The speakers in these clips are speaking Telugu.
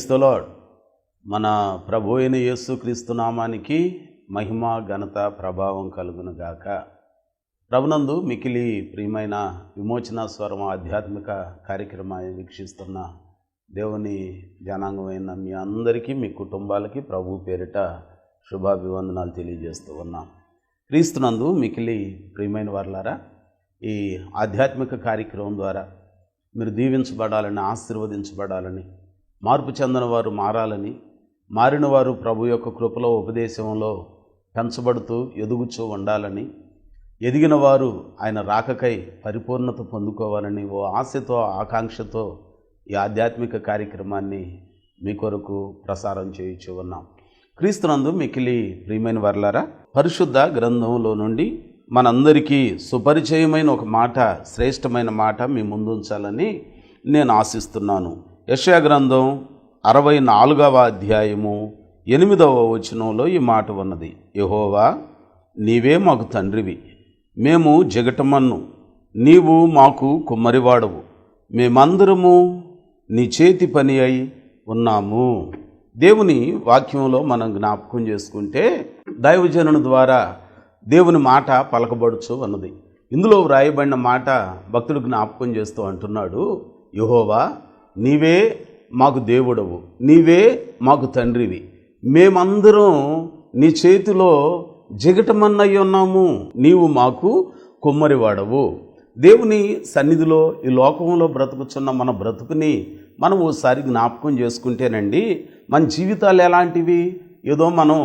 Praise the lord. మన ప్రభు అయిన యేసుక్రీస్తు నామానికి మహిమ ఘనత ప్రభావం కలుగును గాక. ప్రభునందు మికిలి ప్రియమైన విమోచన స్వరం ఆధ్యాత్మిక కార్యక్రమాన్ని వీక్షిస్తున్న దేవుని జనాంగమైన మీ అందరికీ, మీ కుటుంబాలకి ప్రభు పేరిట శుభాభివందనాలు తెలియజేస్తూ ఉన్నాం. క్రీస్తునందు మికిలి ప్రియమైన వారలారా, ఈ ఆధ్యాత్మిక కార్యక్రమం ద్వారా మీరు దీవించబడాలని, ఆశీర్వదించబడాలని, మార్పు చెందిన వారు మారాలని, మారిన వారు ప్రభు యొక్క కృపలో ఉపదేశంలో పెంచబడుతూ ఎదుగుచూ ఉండాలని, ఎదిగిన వారు ఆయన రాకకై పరిపూర్ణత పొందుకోవాలని ఓ ఆశతో, ఆకాంక్షతో ఈ ఆధ్యాత్మిక కార్యక్రమాన్ని మీ కొరకు ప్రసారం చేయించు ఉన్నాం. క్రీస్తునందు మికిలి ప్రియమైన వారలారా, పరిశుద్ధ గ్రంథంలో నుండి మనందరికీ సుపరిచయమైన ఒక మాట, శ్రేష్టమైన మాట మీ ముందు ఉంచాలని నేను ఆశిస్తున్నాను. యెషయా గ్రంథం 64వ అధ్యాయము 8వ వచనంలో ఈ మాట ఉన్నది. యెహోవా, నీవే మాకు తండ్రివి, మేము జగటమన్ను, నీవు మాకు కుమ్మరివాడవు, మేమందరము నీ చేతి పని అయి ఉన్నాము. దేవుని వాక్యంలో మనం జ్ఞాపకం చేసుకుంటే దైవజనుని ద్వారా దేవుని మాట పలకబడుచు అన్నది. ఇందులో వ్రాయబడిన మాట భక్తుడు జ్ఞాపకం చేస్తూ అంటున్నాడు, యెహోవా, నీవే మాకు దేవుడవు, నీవే మాకు తండ్రివి, మేమందరం నీ చేతిలో జిగటమన్నయ్య ఉన్నాము, నీవు మాకు కుమ్మరివాడవు. దేవుని సన్నిధిలో ఈ లోకంలో బ్రతుకుచున్న మన బ్రతుకుని మనం ఓసారి జ్ఞాపకం చేసుకుంటేనండి, మన జీవితాలు ఎలాంటివి? ఏదో మనం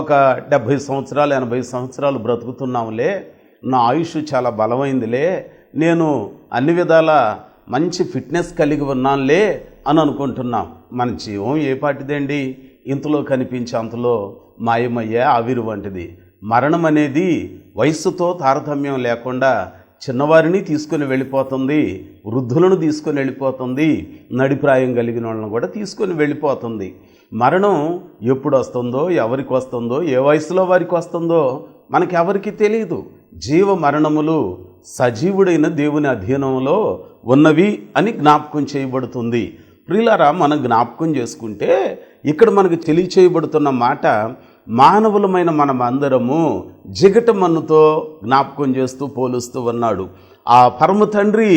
ఒక 70 సంవత్సరాలు 80 సంవత్సరాలు బ్రతుకుతున్నాంలే, నా ఆయుష్ చాలా బలమైందిలే, నేను అన్ని విధాల మంచి ఫిట్నెస్ కలిగి ఉన్నానులే అని అనుకుంటున్నాం. మన జీవం ఏ పాటిదండి? ఇంతలో కనిపించే అంతలో మాయమయ్యే ఆవిరి వంటిది. మరణం అనేది వయస్సుతో తారతమ్యం లేకుండా చిన్నవారిని తీసుకొని వెళ్ళిపోతుంది, వృద్ధులను తీసుకొని వెళ్ళిపోతుంది, నడిప్రాయం కలిగిన వాళ్ళని కూడా తీసుకొని వెళ్ళిపోతుంది. మరణం ఎప్పుడు వస్తుందో, ఎవరికి వస్తుందో, ఏ వయసులో వారికి వస్తుందో మనకెవరికి తెలియదు. జీవ మరణములు సజీవుడైన దేవుని అధీనంలో ఉన్నవి అని జ్ఞాపకం చేయబడుతుంది. ప్రియులారా, మనం జ్ఞాపకం చేసుకుంటే ఇక్కడ మనకు తెలియచేయబడుతున్న మాట, మానవులమైన మనం అందరము జిగటమన్నుతో జ్ఞాపకం చేస్తూ పోలుస్తూ ఉన్నాడు. ఆ పరమ తండ్రి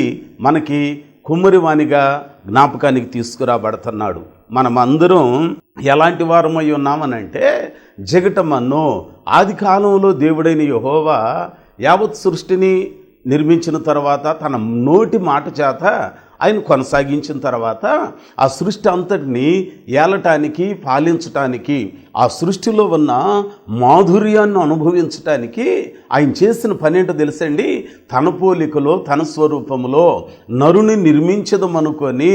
మనకి కుమ్మరివానిగా జ్ఞాపకానికి తీసుకురాబడుతున్నాడు. మనమందరం ఎలాంటి వారమై ఉన్నామనంటే జిగటమన్ను. ఆది కాలంలో దేవుడైన యెహోవా యావత్ సృష్టిని నిర్మించిన తర్వాత తన నోటి మాట చేత ఆయన కొనసాగించిన తర్వాత ఆ సృష్టి అంతటిని ఏలటానికి, పాలించటానికి, ఆ సృష్టిలో ఉన్న మాధుర్యాన్ని అనుభవించటానికి ఆయన చేసిన పని ఏంటో తెలుసండి? తన పోలికలో, తన స్వరూపములో నరుని నిర్మించదమనుకొని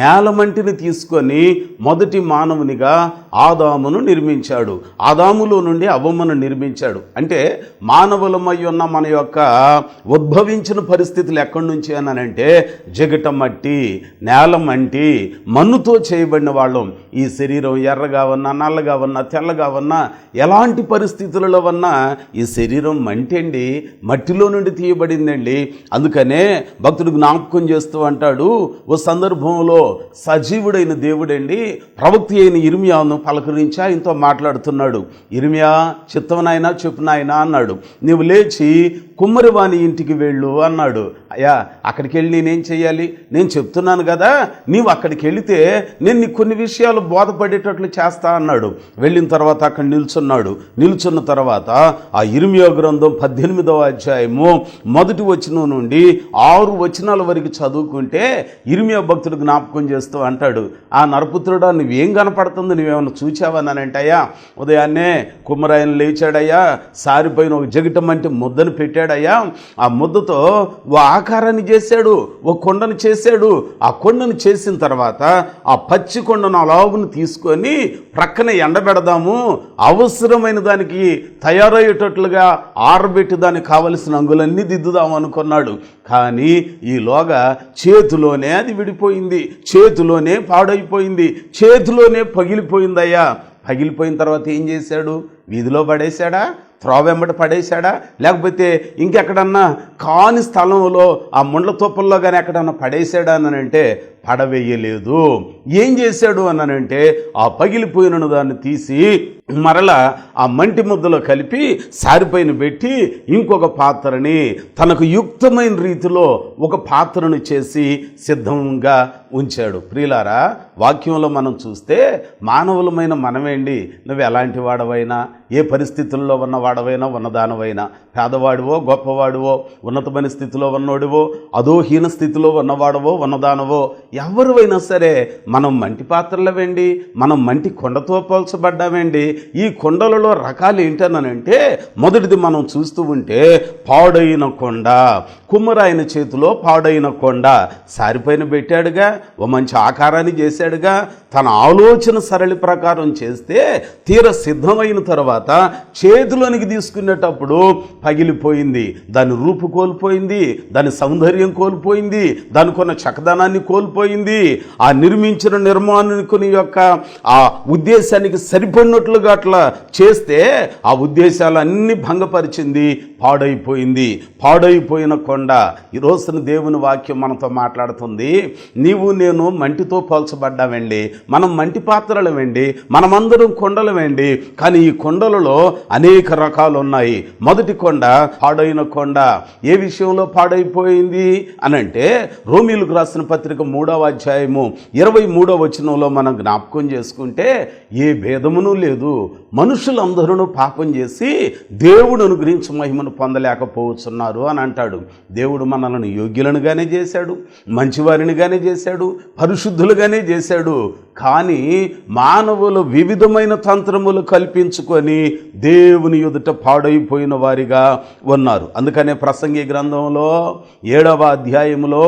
నేలమంటిని తీసుకొని మొదటి మానవునిగా ఆదామును నిర్మించాడు. ఆదాములో నుండి అవ్వమ్మను నిర్మించాడు. అంటే మానవులమై ఉన్న మన యొక్క ఉద్భవించిన పరిస్థితులు ఎక్కడి నుంచి అనంటే జగటం మట్టి, నేల మంటి, మన్నుతో చేయబడిన వాళ్ళం. ఈ శరీరం ఎర్రగా ఉన్నా, నల్లగా ఉన్నా, తెల్లగా ఉన్నా, ఎలాంటి పరిస్థితులలో ఉన్నా ఈ శరీరం మంటి అండి, మట్టిలో నుండి తీయబడిందండి. అందుకనే భక్తుడు జ్ఞాపకం చేస్తూ అంటాడు, ఓ సందర్భంలో సజీవుడైన దేవుడండి ప్రవక్త అయిన ఇర్మియాను పలకరించి ఆయనతో మాట్లాడుతున్నాడు. ఇర్మియా, చిత్తమనైనా చెప్పునాయనా అన్నాడు, నీవు లేచి కుమ్మరివాని ఇంటికి వెళ్ళు అన్నాడు. అయ్యా, అక్కడికి వెళ్ళి నేనేం చేయాలి? నేను చెప్తున్నాను కదా, నీవు అక్కడికి వెళితే నేను నీకు కొన్ని విషయాలు బోధపడేటట్లు చేస్తా అన్నాడు. వెళ్ళిన తర్వాత అక్కడ నిల్చున్నాడు. నిల్చున్న తర్వాత ఆ ఇర్మియా గ్రంథం 18వ అధ్యాయము 1వ వచనం నుండి 6 వచనాల వరకు చదువుకుంటే ఇర్మియా భక్తుడు జ్ఞాపకం చేస్తూ అంటాడు, ఆ నరపుత్రుడా, నువ్వేం కనపడుతుంది? నువ్వేమన్నా చూచావని అయ్యా, ఉదయాన్నే కుమ్మరాయన లేచాడయ్యా, సారిపోయిన ఒక జగటం అంటే ముద్దను పెట్టాడయ్యా, ఆ ముద్దతో ఓ ఆకారాన్ని చేశాడు, ఓ కొండను చేశాడు. ఆ కొండను చేసిన తర్వాత ఆ పచ్చి కొండను అలాగును తీసుకొని ప్రక్కన ఎండబెడదాము, అవసరమైన దానికి తయారయ్యేటట్లుగా ఆరబెట్టి దానికి కావలసిన అంగులన్నీ దిద్దుదాము అనుకున్నాడు. కానీ ఈలోగా చేతిలోనే అది విడిపోయింది, చేతిలోనే పాడైపోయింది, చేతిలోనే పగిలిపోయిందయ్యా. పగిలిపోయిన తర్వాత ఏం చేశాడు? వీధిలో పడేశాడా? త్రోవ వెంబడి పడేశాడా? లేకపోతే ఇంకెక్కడన్నా కాని స్థలంలో ఆ ముండ్ల తోపల్లో కానీ ఎక్కడన్నా పడేశాడా అని అంటే పడవేయలేదు. ఏం చేశాడు అనంటే ఆ పగిలిపోయిన దాన్ని తీసి మరలా ఆ మంటి ముద్దలో కలిపి సారిపైన పెట్టి ఇంకొక పాత్రని తనకు యుక్తమైన రీతిలో ఒక పాత్రను చేసి సిద్ధంగా ఉంచాడు. ప్రియులారా, వాక్యంలో మనం చూస్తే మానవులమైన మనమేండి, నువ్వు ఎలాంటి వాడవైనా, ఏ పరిస్థితుల్లో ఉన్నవాడవైనా, ఉన్నదానవైనా, పేదవాడివో గొప్పవాడివో, ఉన్నతమైన స్థితిలో ఉన్నోడివో అదో హీన స్థితిలో ఉన్నవాడవో ఉన్నదానవో, ఎవరివైనా సరే మనం మంటి పాత్రలవేండి, మనం మంటి కొండతో పోల్చబడ్డామేండి. ఈ కొండలలో రకాలు ఏంటనంటే, మొదటిది మనం చూస్తూ ఉంటే పాడైన కొండ, కుమ్మరాయన చేతిలో పాడైన కొండ సారిపైన పెట్టాడుగా, ఓ మంచి ఆకారాన్ని చేశాడుగా, తన ఆలోచన సరళి ప్రకారం చేస్తే తీర సిద్ధమైన తర్వాత చేతిలోనికి తీసుకునేటప్పుడు పగిలిపోయింది, దాని రూపు కోల్పోయింది, దాని సౌందర్యం కోల్పోయింది, దానికున్న చక్కదనాన్ని కోల్పోయింది. ఆ నిర్మించిన నిర్మాణకుని యొక్క ఆ ఉద్దేశానికి సరిపడినట్లుగా అట్లా చేస్తే ఆ ఉద్దేశాలన్నీ భంగపరిచింది, పాడైపోయింది. పాడైపోయిన కొండ. ఈరోజున దేవుని వాక్యం మనతో మాట్లాడుతుంది. నీవు నేను మంటితో పోల్చబడ్డామండి, మనం మంటి పాత్రలమండి, మనమందరం కొండలమండి. కానీ ఈ కొండలలో అనేక రకాలు ఉన్నాయి. మొదటి కొండ పాడైన కొండ. ఏ విషయంలో పాడైపోయింది అనంటే, రోమీయులకు రాసిన పత్రిక 3వ అధ్యాయము 23వ వచనంలో మనం జ్ఞాపకం చేసుకుంటే, ఏ భేదమును లేదు, మనుషులందరూ పాపం చేసి దేవుడు అనుగ్రహించి మహిమను పొందలేకపోతున్నారు అని అంటాడు. దేవుడు మనల్ని యోగ్యులనుగానే చేశాడు, మంచివారినిగానే చేశాడు, పరిశుద్ధులుగానే చేశాడు. కానీ మానవులు వివిధమైన తంత్రములు కల్పించుకొని దేవుని ఎదుట పాడైపోయిన వారిగా ఉన్నారు. అందుకనే ప్రసంగి గ్రంథంలో 7వ అధ్యాయంలో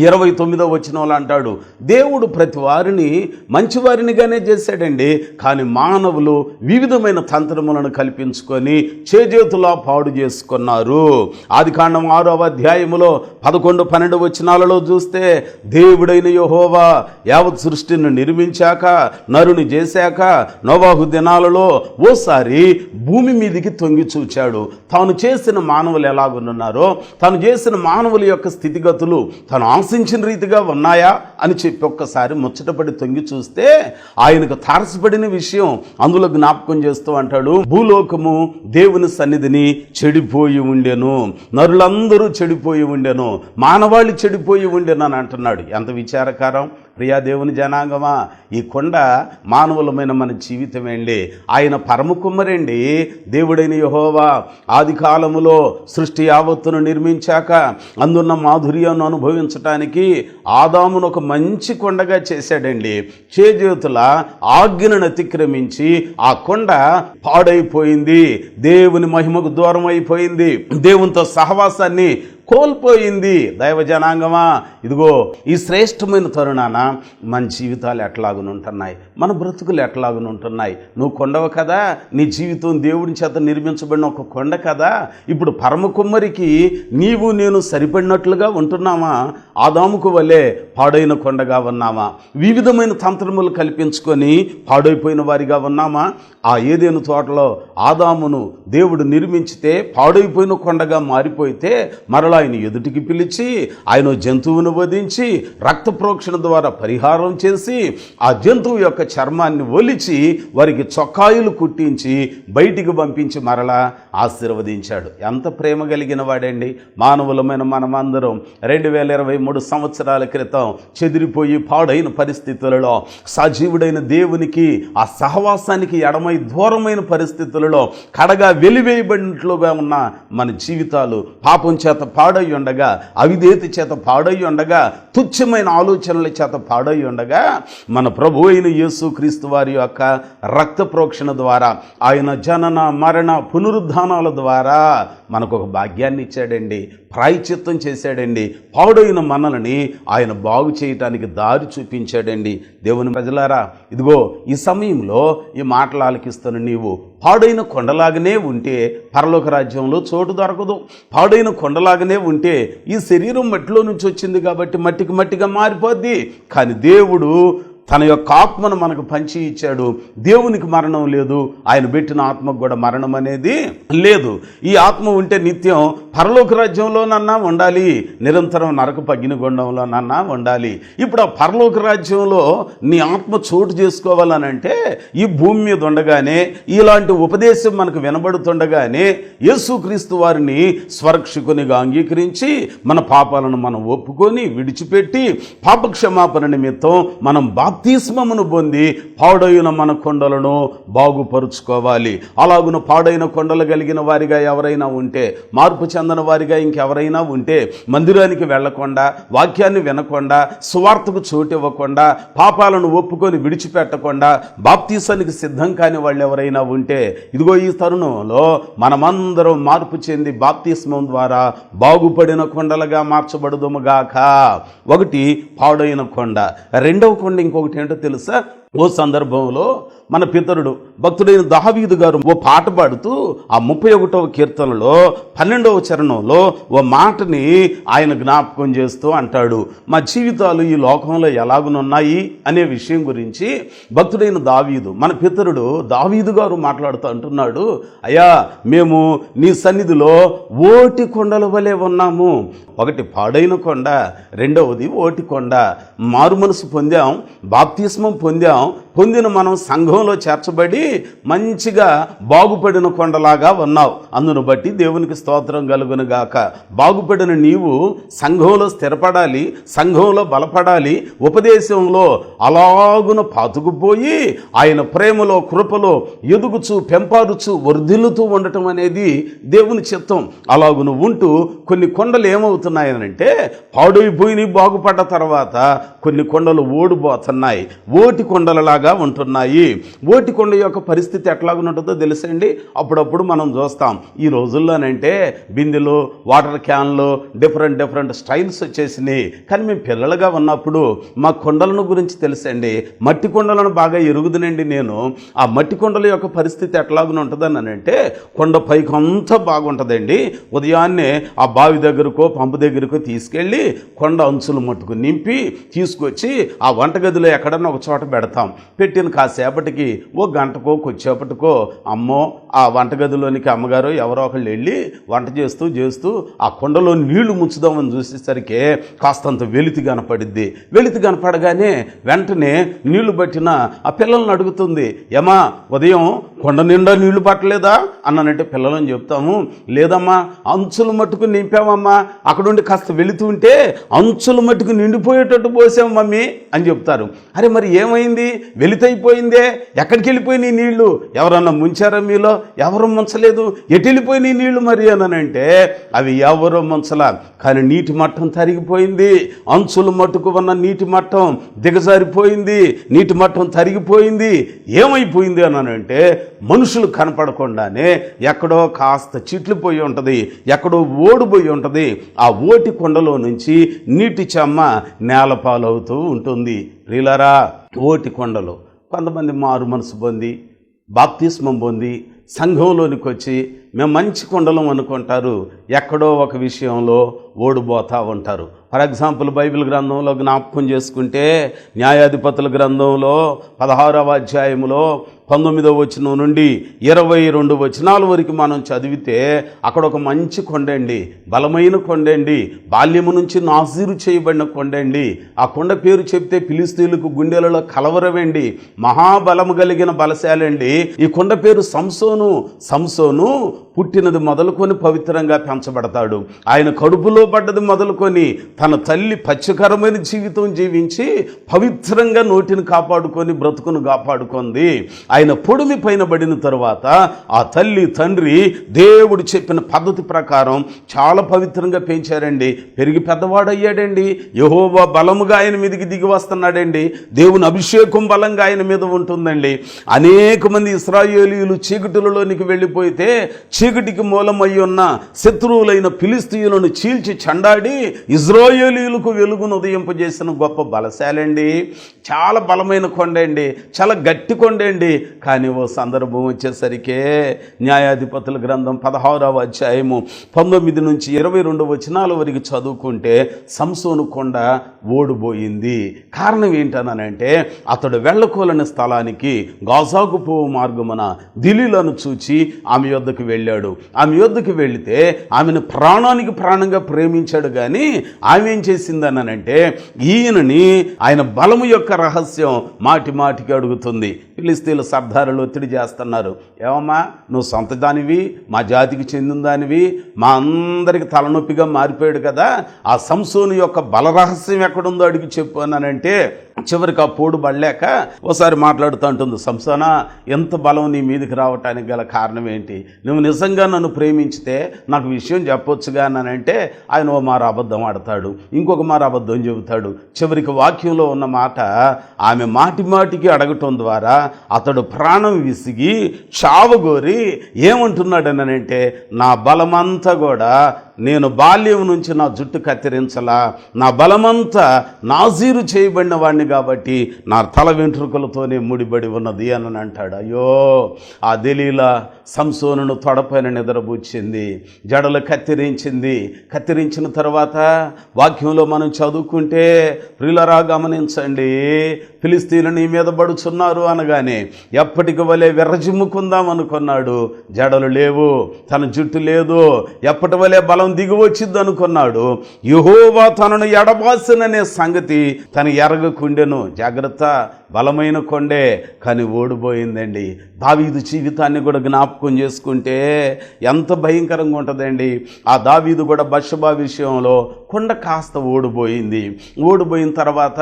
29వ వచనంలో అంటాడు, దేవుడు ప్రతి వారిని మంచివారినిగానే చేశాడండి, కానీ మానవులు వివిధమైన తంత్రములను కల్పించుకొని చేజేతులా పాడు చేసుకున్నారు. ఆదికాండం 6వ అధ్యాయములో 11, 12 వచనాలలో చూస్తే, దేవుడైన యెహోవా యావత్ సృష్టిని నిర్మించాక, నరుని చేశాక, నోవాహు దినాలలో ఓసారి భూమి మీదికి తొంగి చూచాడు. తాను చేసిన మానవులు ఎలాగున్నారో, తాను చేసిన మానవుల యొక్క స్థితిగతులు తాను ఆశించిన రీతిగా ఉన్నాయా అని చెప్పి ఒక్కసారి ముచ్చటపడి తొంగి చూస్తే ఆయనకు తారసపడిన విషయం అందులో జ్ఞాపకం చేస్తూ అంటాడు, భూలోకము దేవుని సన్నిధిని చెడిపోయి ఉండెను, నరులందరూ చెడిపోయి ఉండెను, మానవాళి చెడిపోయి ఉండెను అని అంటున్నాడు. ఎంత విచారకరం. ప్రియా దేవుని జనాంగమా, ఈ కొండ మానవులమైన మన జీవితమేండి. ఆయన పరమ కుమ్మరండి. దేవుడైన యెహోవా ఆది కాలములో సృష్టి యావత్తును నిర్మించాక అందున్న మాధుర్యాన్ని అనుభవించటానికి ఆదామును ఒక మంచి కొండగా చేశాడండి. చేజేతుల ఆజ్ఞను అతిక్రమించి ఆ కొండ పాడైపోయింది, దేవుని మహిమకు దూరం అయిపోయింది, దేవునితో సహవాసాన్ని కోల్పోయింది. దైవ జనాంగమా, ఇదిగో ఈ శ్రేష్టమైన తరుణాన మన జీవితాలు ఎట్లాగునుంటున్నాయి, మన బ్రతుకులు ఎట్లాగునుంటున్నాయి. నువ్వు కొండవు కదా, నీ జీవితం దేవుని చేత నిర్మించబడిన ఒక కొండ కదా. ఇప్పుడు పరమ కుమ్మరికి నీవు నేను సరిపడినట్లుగా ఉంటున్నామా? ఆదాముకు వలె పాడైన కొండగా ఉన్నామా? వివిధమైన తంత్రములు కల్పించుకొని పాడైపోయిన వారిగా ఉన్నామా? ఆ ఏదెను తోటలో ఆదామును దేవుడు నిర్మించితే పాడైపోయిన కొండగా మారిపోతే మరలా ఆయన ఎదుటికి పిలిచి ఆయన జంతువును వధించి రక్త ప్రోక్షణ ద్వారా పరిహారం చేసి ఆ జంతువు యొక్క చర్మాన్ని ఒలిచి వారికి చొక్కాయిలు కుట్టించి బయటికి పంపించి మరలా ఆశీర్వదించాడు. ఎంత ప్రేమ కలిగిన వాడండి. మానవులమైన మనమందరం 2023 సంవత్సరాల క్రితం చెదిరిపోయి పాడైన పరిస్థితులలో సజీవుడైన దేవునికి ఆ సహవాసానికి ఎడమై దూరమైన పరిస్థితులలో కడగా వెలివేయబడినట్లుగా ఉన్న మన జీవితాలు పాపం చేత పాడై ఉండగా, అవిధేయత చేత పాడై ఉండగా, తుచ్చమైన ఆలోచనల చేత పాడై ఉండగా, మన ప్రభు అయిన యేసుక్రీస్తు వారి యొక్క రక్త ప్రోక్షణ ద్వారా, ఆయన జనన మరణ పునరుద్ధానాల ద్వారా మనకు ఒక భాగ్యాన్ని ఇచ్చాడండి, ప్రాయశ్చిత్తం చేశాడండి. పాడైన మనల్ని ఆయన బాగు చేయటానికి దారి చూపించాడండి. దేవుని ప్రజలారా, ఇదిగో ఈ సమయంలో ఈ మాటలు ఆలకిస్తున్న నీవు పాడైన కొండలాగానే ఉంటే పరలోక రాజ్యంలో చోటు దొరకదు. పాడైన కొండలాగానే ఉంటే ఈ శరీరం మట్టిలో నుంచి వచ్చింది కాబట్టి మట్టికి మట్టిగా మారిపోద్ది. కానీ దేవుడు తన యొక్క ఆత్మను మనకు పంచి ఇచ్చాడు. దేవునికి మరణం లేదు, ఆయన పెట్టిన ఆత్మకు కూడా మరణం అనేది లేదు. ఈ ఆత్మ ఉంటే నిత్యం పరలోక రాజ్యంలోనన్నా ఉండాలి, నిరంతరం నరకపు అగ్నిగుండంలోనన్నా ఉండాలి. ఇప్పుడు ఆ పరలోక రాజ్యంలో నీ ఆత్మ చోటు చేసుకోవాలనంటే ఈ భూమి మీద ఉండగానే, ఇలాంటి ఉపదేశం మనకు వినబడుతుండగానే యేసుక్రీస్తు వారిని స్వరక్షకునిగా అంగీకరించి మన పాపాలను మనం ఒప్పుకొని విడిచిపెట్టి పాపక్షమాపణ నిమిత్తం మనం బాప్తిస్మమును పొంది పాడైన మన కొండలను బాగుపరుచుకోవాలి. అలాగున పాడైన కొండలు కలిగిన వారిగా ఎవరైనా ఉంటే, మార్పు చెందిన వారిగా ఇంకెవరైనా ఉంటే, మందిరానికి వెళ్లకుండా, వాక్యాన్ని వినకుండా, సువార్తకు చోటు ఇవ్వకుండా, పాపాలను ఒప్పుకొని విడిచిపెట్టకుండా, బాప్తీసానికి సిద్ధం కాని వాళ్ళు ఎవరైనా ఉంటే, ఇదిగో ఈ తరుణంలో మనమందరం మార్పు చెంది బాప్తిస్మం ద్వారా బాగుపడిన కొండలుగా మార్చబడుదుముగాక. ఒకటి పాడైన కొండ. రెండవ కొండ ఇంకొకటి ఏంటో తెలుసా? ఓ సందర్భంలో మన పితరుడు భక్తుడైన దావీదు గారు ఓ పాట పాడుతూ ఆ 31వ కీర్తనలో 12వ చరణంలో ఓ మాటని ఆయన జ్ఞాపకం చేస్తూ అంటాడు. మా జీవితాలు ఈ లోకంలో ఎలాగునున్నాయి అనే విషయం గురించి భక్తుడైన దావీదు, మన పితరుడు దావీదు గారు మాట్లాడుతూ అంటున్నాడు, అయ్యా మేము నీ సన్నిధిలో ఓటి కొండల వలె ఉన్నాము. ఒకటి పాడైన కొండ, రెండవది ఓటి కొండ. మారు మనసు పొందాం, బాప్తిస్మం పొందిన మనం సంఘంలో చేర్చబడి మంచిగా బాగుపడిన కొండలాగా ఉన్నావు. అందును బట్టి దేవునికి స్తోత్రం కలుగును గాక. బాగుపడిన నీవు సంఘంలో స్థిరపడాలి, సంఘంలో బలపడాలి, ఉపదేశంలో అలాగున పాతుకుపోయి ఆయన ప్రేమలో కృపలో ఎదుగుచు పెంపారుచు వర్ధిల్లుతూ ఉండటం అనేది దేవుని చిత్తం. అలాగున ఉంటూ కొన్ని కొండలు ఏమవుతున్నాయనంటే, పాడైపోయి బాగుపడ్డ తర్వాత కొన్ని కొండలు ఓడిపోతున్నాయి, ఓటి కొండలలాగా ఉంటున్నాయి. ఓటి కొండ యొక్క పరిస్థితి ఎట్లాగుంటుందో తెలుసండి. అప్పుడప్పుడు మనం చూస్తాం, ఈ రోజుల్లోనంటే బిందెలు, వాటర్ క్యాన్లు, డిఫరెంట్ స్టైల్స్ వచ్చేసినాయి. కానీ మేము పిల్లలుగా ఉన్నప్పుడు మా కొండలను గురించి తెలుసండి. మట్టి కొండలను బాగా ఎరుగుదనండి నేను. ఆ మట్టి కొండల యొక్క పరిస్థితి ఎట్లాగున ఉంటుందని అంటే, కొండ పైకి అంతా బాగుంటుందండి. ఉదయాన్నే ఆ బావి దగ్గరకో పంపు దగ్గరకో తీసుకెళ్ళి కొండ అంచులు మట్టుకు నింపి తీసుకొచ్చి ఆ వంటగదిలో ఎక్కడన్నా ఒక చోట పెడతాం. పెట్టిన కాసేపటికి ఓ గంటకో కొద్దిసేపటికో అమ్మో ఆ వంటగదిలోనికి అమ్మగారు ఎవరో ఒకళ్ళు వెళ్ళి వంట చేస్తూ ఆ కొండలో నీళ్లు ముంచుదామని చూసేసరికి కాస్తంత వెలితి కనపడిద్ది. వెలితి కనపడగానే వెంటనే నీళ్లు పట్టిన ఆ పిల్లల్ని అడుగుతుంది, ఏమా ఉదయం కొండ నిండా నీళ్లు పట్టలేదా అన్నానంటే పిల్లలని చెప్తాము, లేదమ్మా అంచులు మట్టుకు నింపామమ్మా, అక్కడుండి కాస్త వెళుతూ ఉంటే అంచులు మట్టుకు నిండిపోయేటట్టు పోసాం మమ్మీ అని చెప్తారు. అరే మరి ఏమైంది? వెలితైపోయిందే, ఎక్కడికి వెళ్ళిపోయినాయి నీళ్లు? ఎవరన్నా ముంచారా మీలో? ఎవరు ముంచలేదు. ఎటు వెళ్ళిపోయినాయి నీళ్లు మరి అనంటే, అవి ఎవరో ముంచలా, కానీ నీటి మట్టం తరిగిపోయింది. అంచుల మట్టుకు ఉన్న నీటి మట్టం దిగజారిపోయింది, నీటి మట్టం తరిగిపోయింది. ఏమైపోయింది అనంటే, మనుషులు కనపడకుండానే ఎక్కడో కాస్త చిట్లు పోయి ఉంటుంది, ఎక్కడో ఓడిపోయి ఉంటుంది. ఆ ఓటి కొండలో నుంచి నీటి చెమ్మ నేలపాలవుతూ ఉంటుంది. ప్రియులారా, ఓటి కొండలు కొంతమంది మారు మనసు పొంది బాప్తిస్మం పొంది సంఘంలోనికి వచ్చి మేము మంచి కొండలం అనుకుంటారు, ఎక్కడో ఒక విషయంలో ఓడిపోతూ ఉంటారు. ఫర్ ఎగ్జాంపుల్ బైబిల్ గ్రంథంలో జ్ఞాపకం చేసుకుంటే న్యాయాధిపతుల గ్రంథంలో 16వ అధ్యాయంలో 19వ వచనం నుండి 22 వచనాల వరకు మనం చదివితే అక్కడ ఒక మంచి కొండండి, బలమైన కొండండి, బాల్యము నుంచి నాజీరు చేయబడిన కొండండి. ఆ కొండ పేరు చెప్తే ఫిలిస్తీయులకు గుండెలలో కలవరమండి, మహాబలము కలిగిన బలశాలండి. ఈ కొండ పేరు సంసోను పుట్టినది మొదలుకొని పవిత్రంగా పెంచబడతాడు. ఆయన కడుపులో పడ్డది మొదలుకొని తన తల్లి పచ్చకరమైన జీవితం జీవించి పవిత్రంగా నోటిని కాపాడుకొని బ్రతుకును కాపాడుకుంది. ఆయన పొడిమి పైన పడిన తరువాత ఆ తల్లి తండ్రి దేవుడు చెప్పిన పద్ధతి ప్రకారం చాలా పవిత్రంగా పెంచారండి. పెరిగి పెద్దవాడయ్యాడండి. యెహోవా బలముగా ఆయన మీదకి దిగి వస్తున్నాడండి. దేవుని అభిషేకం బలంగా ఆయన మీద ఉంటుందండి. అనేక మంది ఇశ్రాయేలీయులు చీకటిలోనికి వెళ్ళిపోతే చీకటికి మూలమై ఉన్న శత్రువులైన ఫిలిస్తీయులను చీల్చి చండాడి ఇజ్రాయేలీయులకు వెలుగును ఉదయింపజేసిన గొప్ప బలశాలండి. చాలా బలమైన కొండ అండి, చాలా గట్టి కొండ అండి. కానీ ఓ సందర్భం వచ్చేసరికే న్యాయాధిపతుల గ్రంథం 16వ అధ్యాయము 19 నుంచి 22 వచనాల వరకు చదువుకుంటే సంసోను కొండ ఓడిపోయింది. కారణం ఏంటనంటే అతడు వెళ్ళకూలని స్థలానికి గాజాకు పోవు మార్గమున దిలీలను చూచి ఆమె యొద్దకు వెళ్ళాడు. ఆమె యొద్దకు వెళితే ఆమెను ప్రాణానికి ప్రాణంగా ప్రేమించాడు. కానీ ఆమె ఏం చేసిందనంటే ఈయనని ఆయన బలము యొక్క రహస్యం మాటి మాటికి అడుగుతుంది. ఫిలిస్తీన్లు సర్దారులు ఒత్తిడి చేస్తున్నారు. ఏమమ్మా, నువ్వు సొంత దానివి, మా జాతికి చెందిన దానివి, మా అందరికి తలనొప్పిగా మారిపోయాడు కదా, ఆ సంసోను యొక్క బల రహస్యం ఎక్కడుందో అడిగి చెప్పు అన్నానంటే చివరికి ఆ పోడు పడలేక ఒకసారి మాట్లాడుతూ ఉంటుంది, సంసోనా, ఎంత బలం నీ మీదకి రావటానికి గల కారణం ఏంటి? నువ్వు నిజంగా నన్ను ప్రేమించితే నాకు విషయం చెప్పొచ్చుగా అన్నానంటే ఆయన ఓ మారు అబద్ధం ఆడతాడు, ఇంకొక మారు అబద్ధం చెబుతాడు. చివరికి వాక్యంలో ఉన్న మాట ఆమె మాటి మాటికి అడగటం ద్వారా అతడు ప్రాణం విసిగి చావగోరి ఏమంటున్నాడనంటే నా బలమంతా కూడా నేను బాల్యం నుంచి నా జుట్టు కత్తిరించలా, నా బలమంతా నాజీరు చేయబడిన వాడిని కాబట్టి నా తల వెంట్రుకలతోనే ముడిబడి ఉన్నది అని అంటాడు. అయ్యో, ఆ దెలీలా సంసోనును తొడపైన నిద్రబుచ్చింది, జడలు కత్తిరించింది. కత్తిరించిన తర్వాత వాక్యంలో మనం చదువుకుంటే ప్రియులరా గమనించండి, ఫిలిస్తీన్లు నీ మీద పడుచున్నారు అనగానే ఎప్పటికి వలె విర్రజిమ్ముకుందాం అనుకున్నాడు. జడలు లేవు, తన జుట్టు లేదు, ఎప్పటి వలె బలం దిగి వచ్చింది అనుకున్నాడు. యెహోవా తనను ఎడబాసిననే సంగతి తను ఎరగకుండెను. జాగ్రత్త, బలమైన కొండే కానీ ఓడిపోయిందండి. దావీదు జీవితాన్ని కూడా జ్ఞాపకం చేసుకుంటే ఎంత భయంకరంగా ఉంటుందండి. ఆ దావీదు కూడా బత్షెబా విషయంలో కొండ కాస్త ఓడిపోయింది. ఓడిపోయిన తర్వాత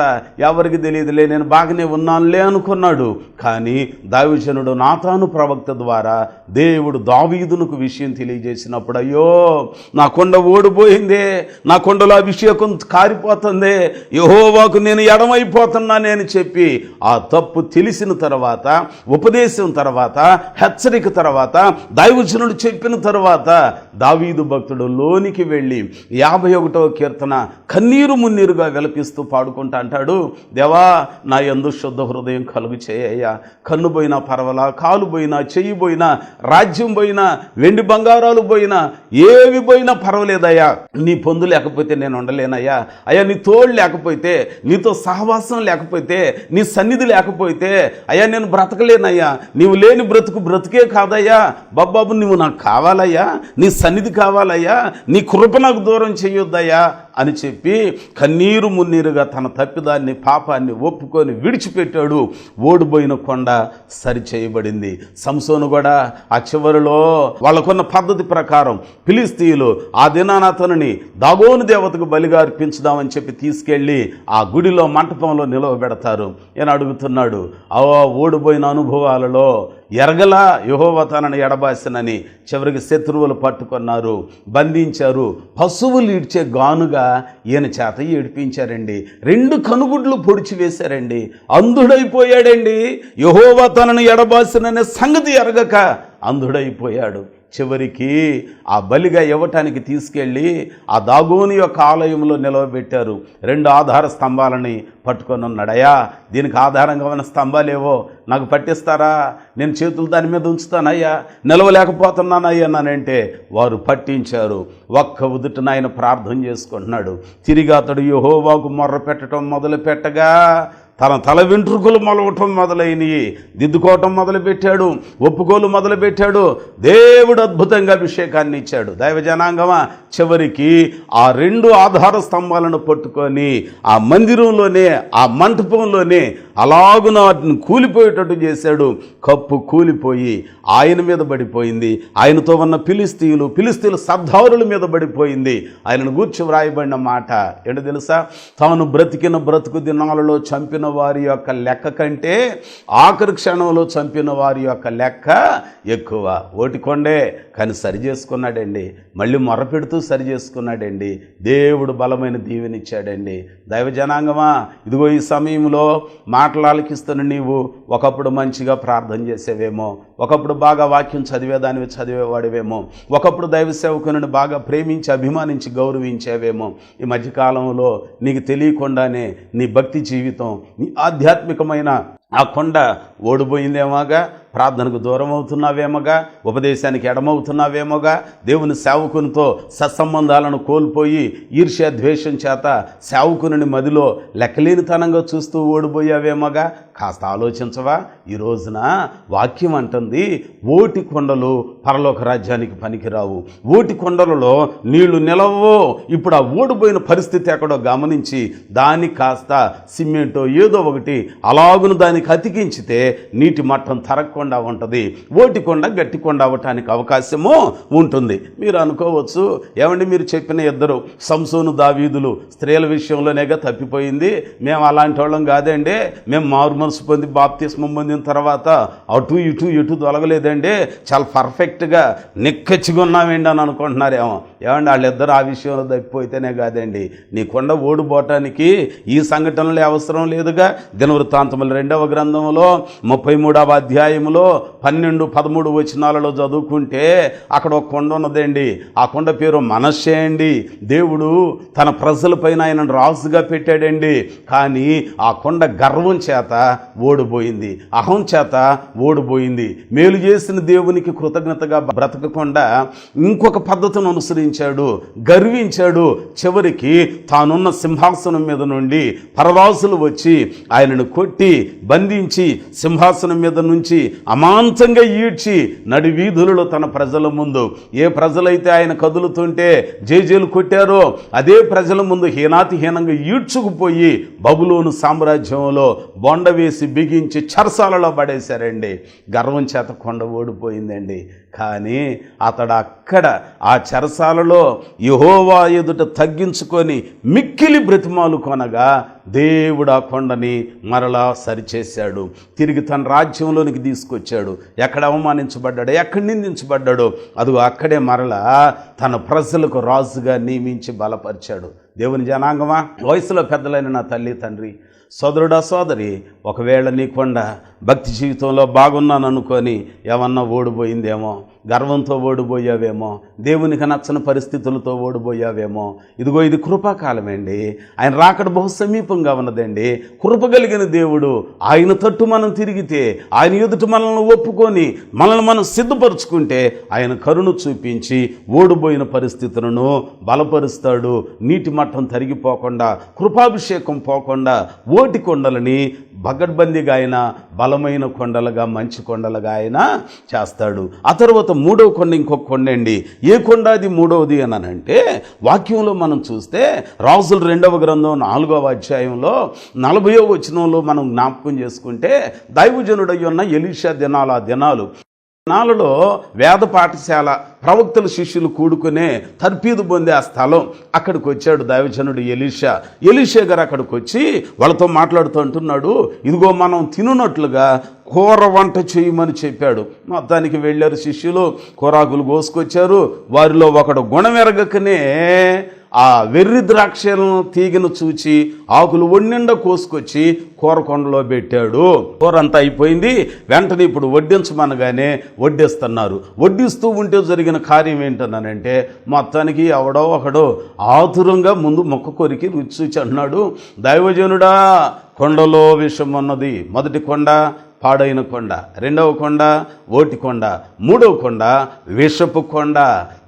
ఎవరికి తెలియదులే, నేను బాగానే ఉన్నానులే అనుకున్నాడు. కానీ దావీజనుడు నాతాను ప్రవక్త ద్వారా దేవుడు దావీదునకు విషయం తెలియజేసినప్పుడు, అయ్యో నా కొండ ఓడిపోయిందే, నా కొండలో అభిషేకం కారిపోతుంది, యెహోవాకు నేను ఎడమైపోతున్నానే అని చెప్పి ఆ తప్పు తెలిసిన తర్వాత, ఉపదేశం తర్వాత, హెచ్చరిక తర్వాత, దైవజనుడు చెప్పిన తర్వాత దావీదు భక్తుడు లోనికి వెళ్ళి 51వ కీర్తన కన్నీరు మున్నీరుగా విలపిస్తూ పాడుకుంటా అంటాడు, దేవా నా యందు శుద్ధ హృదయం కలుగు చేయ్యా. కన్ను పోయినా పర్వాలా, కాలు పోయినా, చెయ్యి పోయినా, రాజ్యం పోయినా, వెండి బంగారాలు పోయినా, ఏవి పోయినా పర్వాలేదయ్యా, నీ పొందు లేకపోతే నేను ఉండలేనయ్యా. అయ్యా నీ తోడు లేకపోతే, నీతో సహవాసం లేకపోతే, నీ సన్నిధి లేకపోతే అయ్యా నేను బ్రతకలేనయ్యా. నీవు లేని బ్రతుకు బ్రతుకే కాదయ్యా. బాబాబు నువ్వు నాకు కావాలయ్యా, నీ సన్నిధి కావాలయ్యా, నీ కృప నాకు దూరం చేయొద్దయ్యా అని చెప్పి కన్నీరు మున్నీరుగా తన తప్పిదాన్ని, పాపాన్ని ఒప్పుకొని విడిచిపెట్టాడు. ఓడిపోయిన కొండ సరిచేయబడింది. సంసోను కూడా ఆ చివరిలో వాళ్ళకున్న పద్ధతి ప్రకారం ఫిలిస్తీయులు ఆ దినాన అతనిని దాగోను దేవతకు బలిగా అర్పించుదామని చెప్పి తీసుకెళ్ళి ఆ గుడిలో మంటపంలో నిలవబెడతారు. అని అడుగుతున్నాడు, ఓడిపోయిన అనుభవాలలో ఎరగలా యెహోవా తనను ఎడబాసినని చివరికి శత్రువులు పట్టుకున్నారు, బంధించారు, పశువులు ఈడ్చే గానుగా ఈయన చేత ఏడిపించారండి. 2 కనుగుడ్లు పొడిచి వేశారండి. అంధుడైపోయాడండి. యెహోవా తనను ఎడబాసిననే సంగతి ఎరగక అంధుడైపోయాడు. చివరికి ఆ బలిగా ఇవ్వటానికి తీసుకెళ్ళి ఆ దాగోను యొక్క ఆలయంలో నిలవబెట్టారు. 2 ఆధార స్తంభాలని పట్టుకొని ఉన్నాడయ్యా, దీనికి ఆధారంగా ఉన్న స్తంభాలేవో నాకు పట్టిస్తారా, నేను చేతులు దాని మీద ఉంచుతానయ్యా, నిలవలేకపోతున్నానయ్యా అన్నానంటే వారు పట్టించారు. ఒక్క ఉదుటన ఆయన ప్రార్థన చేసుకుంటున్నాడు. తిరిగి అతడు యెహోవాకు మొర్ర పెట్టడం మొదలు పెట్టగా తన తల వెంట్రుకలు మొలవటం మొదలైనవి, దిద్దుకోవటం మొదలుపెట్టాడు, ఒప్పుకోలు మొదలుపెట్టాడు. దేవుడు అద్భుతంగా అభిషేకాన్ని ఇచ్చాడు. దైవ జనాంగమా, చివరికి ఆ 2 ఆధార స్తంభాలను పట్టుకొని ఆ మందిరంలోనే, ఆ మంటపంలోనే అలాగున వాటిని కూలిపోయేటట్టు చేశాడు. కప్పు కూలిపోయి ఆయన మీద పడిపోయింది. ఆయనతో ఉన్న ఫిలిస్తీయులు సర్దారుల మీద పడిపోయింది. ఆయనను గూర్చి వ్రాయబడిన మాట ఏంటో తెలుసా? తాను బ్రతికిన బ్రతుకు దినాలలో చంపిన వారి యొక్క లెక్క కంటే ఆఖరి క్షణంలో చంపిన వారి యొక్క లెక్క ఎక్కువ. ఓటికొండే కానీ సరి చేసుకున్నాడండి. మళ్ళీ మొరపెడుతూ సరి చేసుకున్నాడండి. దేవుడు బలమైన దీవెనిచ్చాడండి. దైవ జనాంగమా, ఇదిగో ఈ సమయంలో మాటలు ఆలకిస్తున్న నీవు ఒకప్పుడు మంచిగా ప్రార్థన చేసేవేమో, ఒకప్పుడు బాగా వాక్యం చదివేవాడివేమో, ఒకప్పుడు దైవ సేవకుని బాగా ప్రేమించి అభిమానించి గౌరవించేవేమో. ఈ మధ్యకాలంలో నీకు తెలియకుండానే నీ భక్తి జీవితం, నీ ఆధ్యాత్మికమైన ఆ కొండ ఓడిపోయిందేమోగా, ప్రార్థనకు దూరం అవుతున్నావేమోగా, ఉపదేశానికి ఎడమవుతున్నావేమోగా, దేవుని సేవకునితో సత్సంబంధాలను కోల్పోయి ఈర్ష్య ద్వేషం చేత సేవకుని మదిలో లెక్కలేనితనంగా చూస్తూ ఓడిపోయావేమోగా. కాస్త ఆలోచించవా? ఈ రోజున వాక్యం అంటుంది, ఓటి కొండలు పరలోక రాజ్యానికి పనికిరావు, ఓటి కొండలలో నీళ్లు నిలవో. ఇప్పుడు ఆ ఓడిపోయిన పరిస్థితి ఎక్కడో గమనించి దాన్ని కాస్త సిమెంటో ఏదో ఒకటి అలాగును దానికి అతికించితే నీటి మట్టం తరగకుండా ఉంటుంది, ఓటి కొండ గట్టి కొండ అవ్వటానికి అవకాశము ఉంటుంది. మీరు అనుకోవచ్చు, ఏమండి మీరు చెప్పిన ఇద్దరు సంసోను దావీదులు స్త్రీల విషయంలోనేగా తప్పిపోయింది, మేము అలాంటి వాళ్ళం కాదండి, మేము మారు మనసు పొంది బాప్తిస్మం పొందిన తర్వాత అటు ఇటు తొలగలేదండి, చాలా పర్ఫెక్ట్గా నిక్కచ్చిగా ఉన్నామండి అని అనుకుంటున్నారేమో. ఏమండి వాళ్ళిద్దరు ఆ విషయంలో తప్పిపోతేనే కాదండి, నీ కొండ ఓడిపోవటానికి ఈ సంఘటనలు అవసరం లేదుగా. దినవృత్తాంతముల 2వ గ్రంథంలో 33వ అధ్యాయంలో 12-13 వచనాలలో చదువుకుంటే అక్కడ ఒక కొండ ఉన్నదండి. ఆ కొండ పేరు మనష్షే అండి. దేవుడు తన ప్రజల పైన ఆయన రాజుగా పెట్టాడండి. కానీ ఆ కొండ గర్వం చేత ఓడిపోయింది, అహం చేత ఓడిపోయింది. మేలు చేసిన దేవునికి కృతజ్ఞతగా బ్రతకకుండా ఇంకొక పద్ధతిని అనుసరించాడు, గర్వించాడు. చివరికి తానున్న సింహాసనం మీద నుండి పరవాసులు వచ్చి ఆయనను కొట్టి బంధించి సింహాసనం మీద నుంచి అమాంతంగా ఈడ్చి నడి వీధులలో తన ప్రజల ముందు, ఏ ప్రజలైతే ఆయన కదులుతుంటే జేజేలు కొట్టారో అదే ప్రజల ముందు హీనాతిహీనంగా ఈడ్చుకుపోయి బబులోను సామ్రాజ్యంలో బొండ వేసి బిగించి చెరసాలలో పడేశారండి. గర్వం చేత కొండ ఓడిపోయిందండి. కానీ అతడు అక్కడ ఆ చెరసాలలో యెహోవా ఎదుట తగ్గించుకొని మిక్కిలి బ్రతిమాలు కొనగా దేవుడు ఆ కొండని మరలా సరిచేశాడు, తిరిగి తన రాజ్యంలోనికి తీసుకొచ్చాడు. ఎక్కడ అవమానించబడ్డాడో, ఎక్కడ నిందించబడ్డాడో అదిగో అక్కడే మరలా తన ప్రజలకు రాజుగా నియమించి బలపరిచాడు. దేవుని జనాంగమా, వయసులో పెద్దలైన నా తల్లి తండ్రి, సోదరుడా సోదరి, ఒకవేళ నీ కొండ భక్తి జీవితంలో బాగున్నాను అనుకొని ఏమన్నా ఓడిపోయిందేమో, గర్వంతో ఓడిపోయావేమో, దేవునికి నచ్చని పరిస్థితులతో ఓడిపోయావేమో. ఇదిగో ఇది కృపాకాలమండి. ఆయన రాకడ బహు సమీపంగా ఉన్నదండి. కృప కలిగిన దేవుడు, ఆయన తట్టు మనం తిరిగితే, ఆయన ఎదుట మనల్ని ఒప్పుకొని మనల్ని మనం సిద్ధపరుచుకుంటే ఆయన కరుణ చూపించి ఓడిపోయిన పరిస్థితులను బలపరుస్తాడు. నీటి మట్టం తరిగిపోకుండా, కృపాభిషేకం పోకుండా ఓటి కొండలని పగడ్బందీగా ఆయన బలమైన కొండలుగా, మంచి కొండలుగా ఆయన చేస్తాడు. ఆ తర్వాత 3వ కొండ ఇంకొక కొండ అండి. ఏ కొండ అది 3వది అని అంటే, వాక్యంలో మనం చూస్తే రాజుల 2వ గ్రంథం 4వ అధ్యాయంలో 40వ వచనంలో మనం జ్ఞాపకం చేసుకుంటే, దైవజనుడై ఉన్న ఎలీషా దినాలలో వేద పాఠశాల, ప్రవక్తల శిష్యులు కూడుకునే తర్పీదు పొందే ఆ స్థలం, అక్కడికి వచ్చాడు దైవజనుడు ఎలీషా గారు. అక్కడికి వచ్చి వాళ్ళతో మాట్లాడుతూ అంటున్నాడు, ఇదిగో మనం తినున్నట్లుగా కూర వంట చేయమని చెప్పాడు. మొత్తానికి వెళ్ళారు శిష్యులు, కూరాకులు కోసుకొచ్చారు. వారిలో ఒకడు గుణమెరగకనే ఆ వెర్రి ద్రాక్షలను తీగను చూచి ఆకులు ఒన్నిండా కోసుకొచ్చి కూర కొండలో పెట్టాడు. కూర అంతా అయిపోయింది. వెంటనే ఇప్పుడు వడ్డించమనగానే వడ్డిస్తున్నారు. వడ్డిస్తూ ఉంటే జరిగిన కార్యం ఏంటన్నానంటే, మొత్తానికి ఎవడో ఒకడు ఆతురంగా ముందు మొక్క కొరికి రుచి చూచి అన్నాడు, దైవజనుడా కొండలో విషం ఉన్నది. మొదటి కొండ పాడైన కొండ, 2వ కొండ ఓటి కొండ, 3వ కొండ విషపు కొండ.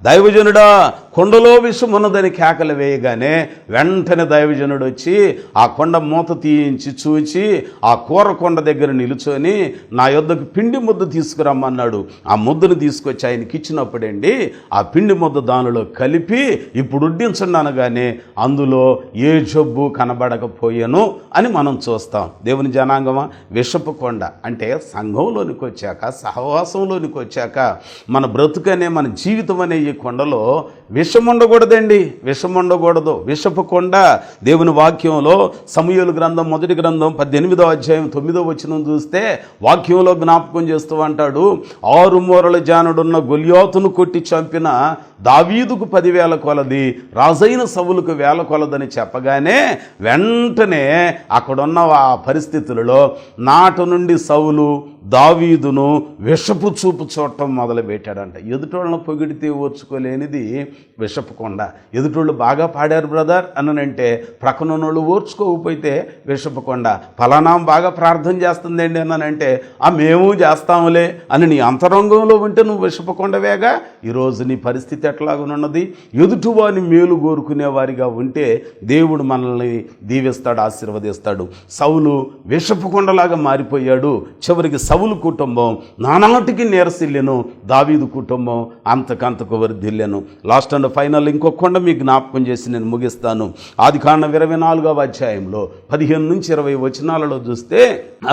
దైవజనుడా కొండలో విషం ఉన్నదని కేకలు వేయగానే వెంటనే దైవజనుడు వచ్చి ఆ కొండ మూత తీయించి చూచి ఆ కూర కొండ దగ్గర నిలుచొని నా యొద్దకు పిండి ముద్ద తీసుకురమ్మన్నాడు. ఆ ముద్దను తీసుకొచ్చి ఆయనకి ఇచ్చినప్పుడండి ఆ పిండి ముద్ద దానిలో కలిపి ఇప్పుడు వడ్డించండి అనగానే అందులో ఏ జబ్బు కనబడకపోయాను అని మనం చూస్తాం. దేవుని జనాంగమా, విషపు కొండ అంటే సంఘంలోనికి వచ్చాక, సహవాసంలోనికి వచ్చాక మన బ్రతుకనే, మన జీవితం అనే ఈ కొండలో విషం ఉండకూడదండి, విషం ఉండకూడదు. విషపు కొండ దేవుని వాక్యంలో సమూయేలు గ్రంథం 1వ గ్రంథం 18వ అధ్యాయం 9వ వచనం చూస్తే వాక్యంలో జ్ఞాపకం చేస్తూ అంటాడు, 6 మూరల జానుడున్న గొల్యాతును కొట్టి చంపిన దావీదుకు 10,000 కొలది, రాజైన సౌలుకు 1,000 కొలదని చెప్పగానే వెంటనే అక్కడున్న ఆ పరిస్థితులలో నాటి నుండి సౌలు దావీదును విషపు చూపు చూడటం మొదలుపెట్టాడంట. ఎదుటోళ్ళను పొగిడితే ఓర్చుకోలేనిది విషపు కొండ. ఎదుటోళ్ళు బాగా పాడారు బ్రదర్ అనంటే ప్రక్కనోళ్ళు ఓర్చుకోకపోతే విషపు కొండ. ఫలానా బాగా ప్రార్థన చేస్తుందండి అనంటే మేము చేస్తాములే అని నీ అంతరంగంలో ఉంటే నువ్వు విషపు కొండవేగా. ఈరోజు నీ పరిస్థితి ఎట్లాగనున్నది? ఎదుటివాని మేలు కోరుకునే వారిగా ఉంటే దేవుడు మనల్ని దీవిస్తాడు, ఆశీర్వదిస్తాడు. సౌలు విషపు కొండలాగా మారిపోయాడు. చివరికి సౌలు కుటుంబం నానాటికి నీరసిల్లెను, దావీదు కుటుంబం అంతకంతకు వర్ధిల్లెను. లాస్ట్ అండ్ ఫైనల్ ఇంకొక కొండ మీకు జ్ఞాపకం చేసి నేను ముగిస్తాను. ఆదికాండం 24వ అధ్యాయంలో 15 నుంచి 20 వచనాలలో చూస్తే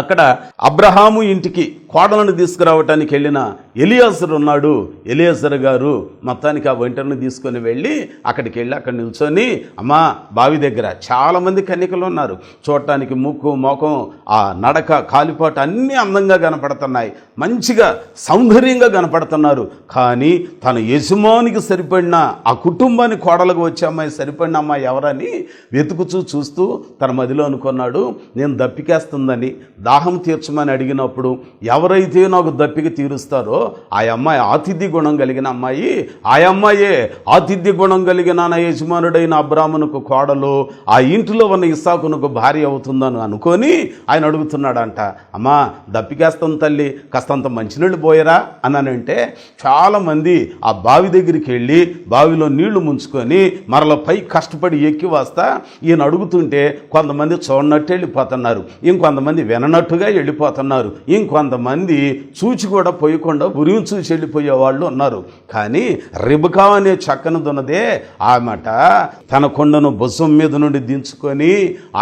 అక్కడ అబ్రహాము ఇంటికి కోడలను తీసుకురావటానికి వెళ్ళిన ఎలియాజరు ఉన్నాడు. ఎలియాజరు గారు మొత్తానికి ఆ ఒంటరిని తీసుకొని వెళ్ళి అక్కడికి వెళ్ళి అక్కడ నిల్చొని, అమ్మా బావి దగ్గర చాలామంది కన్యకలు ఉన్నారు. చూడటానికి ముక్కు మోకం ఆ నడక కాలిపాటు అన్నీ అందంగా కనపడుతున్నాయి, మంచిగా సౌందర్యంగా కనపడుతున్నారు. కానీ తన యజమానికి సరిపడిన ఆ కుటుంబాన్ని కోడలకు వచ్చే అమ్మాయి సరిపడిన అమ్మాయి ఎవరని వెతుకుచూ చూస్తూ తన మదిలో అనుకున్నాడు, నేను దప్పికేస్తుందని దాహం తీర్చమని అడిగినప్పుడు ఎవరైతే నాకు దప్పిక తీరుస్తారో ఆ అమ్మాయి ఆతిథ్య గుణం కలిగిన అమ్మాయి, ఆ అమ్మాయే ఆతిథ్య గుణం కలిగిన నా యజమానుడైన అబ్రామునకు కోడలు, ఆ ఇంటిలో ఉన్న ఇస్సాకునకు భార్య అవుతుందని అనుకొని ఆయన అడుగుతున్నాడంట. అమ్మా దప్పికేస్తాం తల్లి, కాస్తంత మంచినీళ్ళు పోయరా అన్నానంటే చాలామంది ఆ బావి దగ్గరికి వెళ్ళి బావిలో నీళ్లు ముంచుకొని మరల పై కష్టపడి ఎక్కి వస్తా ఈయన అడుగుతుంటే కొంతమంది చూడనట్టు వెళ్ళిపోతున్నారు, ఇంకొంతమంది విననట్టుగా వెళ్ళిపోతున్నారు, ఇంకొంతమంది చూచి కూడా పోయకుండా ఉరిమి చూసి వెళ్ళిపోయే వాళ్ళు ఉన్నారు. కానీ రిబకా అనే చక్కను దున్నదే ఆమెట తన కొండను భుజం మీద నుండి దించుకొని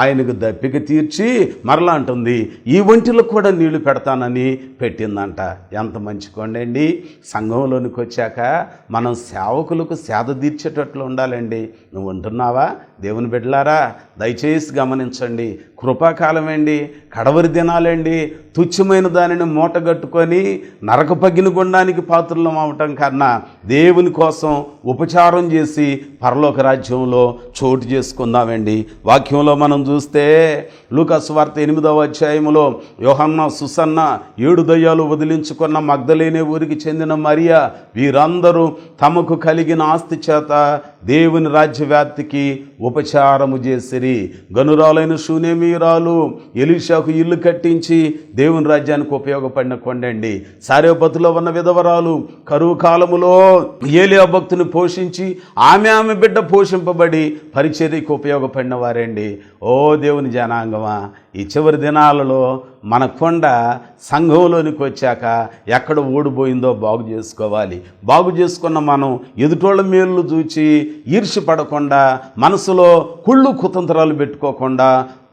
ఆయనకు దప్పిక తీర్చి మరలా అంటుంది, ఈ ఒంటిలో కూడా నీళ్లు పెడతానని పెట్టిందంట. ఎంత మంచి కొండండి. సంఘంలోనికి వచ్చాక మనం సేవకులకు సేద తీర్చేటట్లు ఉండాలండి. నువ్వు ఉంటున్నావా? దేవుని బిడ్డలారా దయచేసి గమనించండి. కృపాకాలమేండి, కడవరి దినాలండి. తుచ్చమైన దానిని మూటగట్టుకొని నరక పగిన గుండానికి పాత్రలం అవటం కన్నా దేవుని కోసం ఉపచారం చేసి పరలోక రాజ్యంలో చోటు చేసుకుందామండి. వాక్యంలో మనం చూస్తే లూకా సువార్త 8వ అధ్యాయంలో యోహన్న, సుసన్న, 7 దయ్యాలు వదిలించుకున్న మగ్దలేనే ఊరికి చెందిన మరియా వీరందరూ తమకు కలిగిన ఆస్తి చేత దేవుని రాజ్య వ్యాప్తికి ఉపచారము చేసిరి. గనురాలైన షూనేమీరాలు ఎలీషాకు ఇల్లు కట్టించి దేవుని రాజ్యానికి ఉపయోగపడిన కొండండి. సారేపతిలో ఉన్న విధవరాలు కరువు కాలములో ఏలియా భక్తుని పోషించి ఆమె బిడ్డ పోషింపబడి పరిచర్యకు ఉపయోగపడిన వారండి. ఓ దేవుని జనాంగమా, ఈ చివరి దినాలలో మన కొండ సంఘంలోనికి వచ్చాక ఎక్కడ ఓడిపోయిందో బాగు చేసుకోవాలి. బాగు చేసుకున్న మనం ఎదుటోళ్ళ మేలు చూచి ఈర్ష్య పడకుండా, మనసులో కుళ్ళు కుతంత్రాలు పెట్టుకోకుండా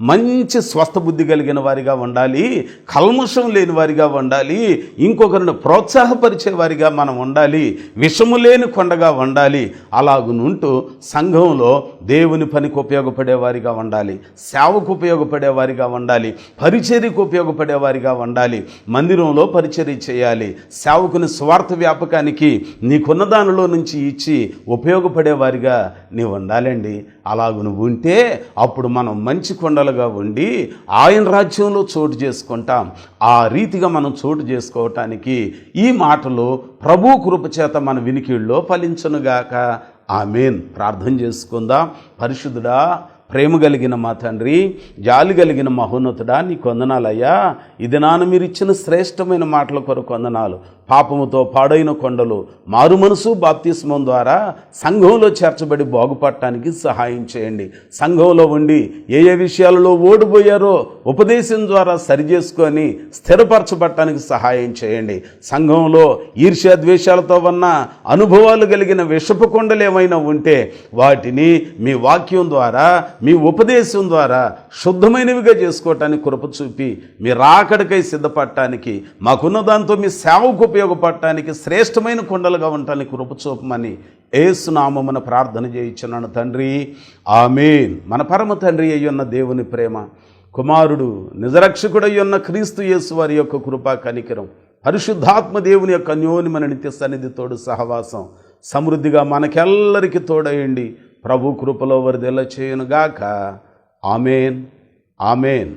మంచి స్వస్థ బుద్ధి కలిగిన వారిగా ఉండాలి, కల్మషం లేని వారిగా ఉండాలి, ఇంకొకరిని ప్రోత్సాహపరిచే వారిగా మనం ఉండాలి, విషము లేని కొండగా ఉండాలి. అలాగునుంటూ సంఘంలో దేవుని పనికి ఉపయోగపడే వారిగా ఉండాలి, సేవకు ఉపయోగపడే వారిగా ఉండాలి, పరిచర్యకు ఉపయోగపడే వారిగా ఉండాలి, మందిరంలో పరిచర్య చేయాలి, సేవకుని స్వార్థ వ్యాపకానికి నీకున్న దానిలో నుంచి ఇచ్చి ఉపయోగపడే వారిగా నీవు ఉండాలండి. అలాగు నువ్వు ఉంటే అప్పుడు మనం మంచి కొండలుగా ఉండి ఆయన రాజ్యంలో చోటు చేసుకుంటాం. ఆ రీతిగా మనం చోటు చేసుకోవటానికి ఈ మాటలు ప్రభు కృప చేత మన వినికిడిలో ఫలించునుగాక. ఆమేన్. ప్రార్థన చేసుకుందాం. పరిశుద్ధుడా, ప్రేమ కలిగిన మా తండ్రి, జాలి కలిగిన మహోన్నతుడా, నీకు వందనాలయ్యా. ఇది మీరు ఇచ్చిన శ్రేష్టమైన మాటల కొరకు వందనాలు. పాపముతో పాడైన కొండలు మారు మనసు బాప్తిస్మం ద్వారా సంఘంలో చేర్చబడి బాగుపడటానికి సహాయం చేయండి. సంఘంలో ఉండి ఏ విషయాలలో ఓడిపోయారో ఉపదేశం ద్వారా సరిచేసుకొని స్థిరపరచబడటానికి సహాయం చేయండి. సంఘంలో ఈర్ష్య ద్వేషాలతో ఉన్న అనుభవాలు కలిగిన విషపు కొండలు ఏమైనా ఉంటే వాటిని మీ వాక్యం ద్వారా, మీ ఉపదేశం ద్వారా శుద్ధమైనవిగా చేసుకోవటానికి కృప చూపి మీ రాకడకై సిద్ధపడటానికి, మాకున్న దాంతో మీ సేవకు ఉపయోగపడటానికి శ్రేష్టమైన కొండలుగా ఉండటానికి కృప చూపమని యేసు నామమున ప్రార్థన చేయించున్నాను తండ్రి. ఆమేన్. మన పరమ తండ్రి అయ్యున్న దేవుని ప్రేమ, కుమారుడు నిజరక్షకుడయ్యున్న క్రీస్తు యేసు వారి యొక్క కృపా కనికరం, పరిశుద్ధాత్మ దేవుని యొక్క అన్యోన్యమైన నిత్య సన్నిధితోడు సహవాసం సమృద్ధిగా మనకెల్లరికి తోడయండి ప్రభు కృపలో వరిదెల్ల చేయునుగాక. ఆమెన్. ఆమెన్.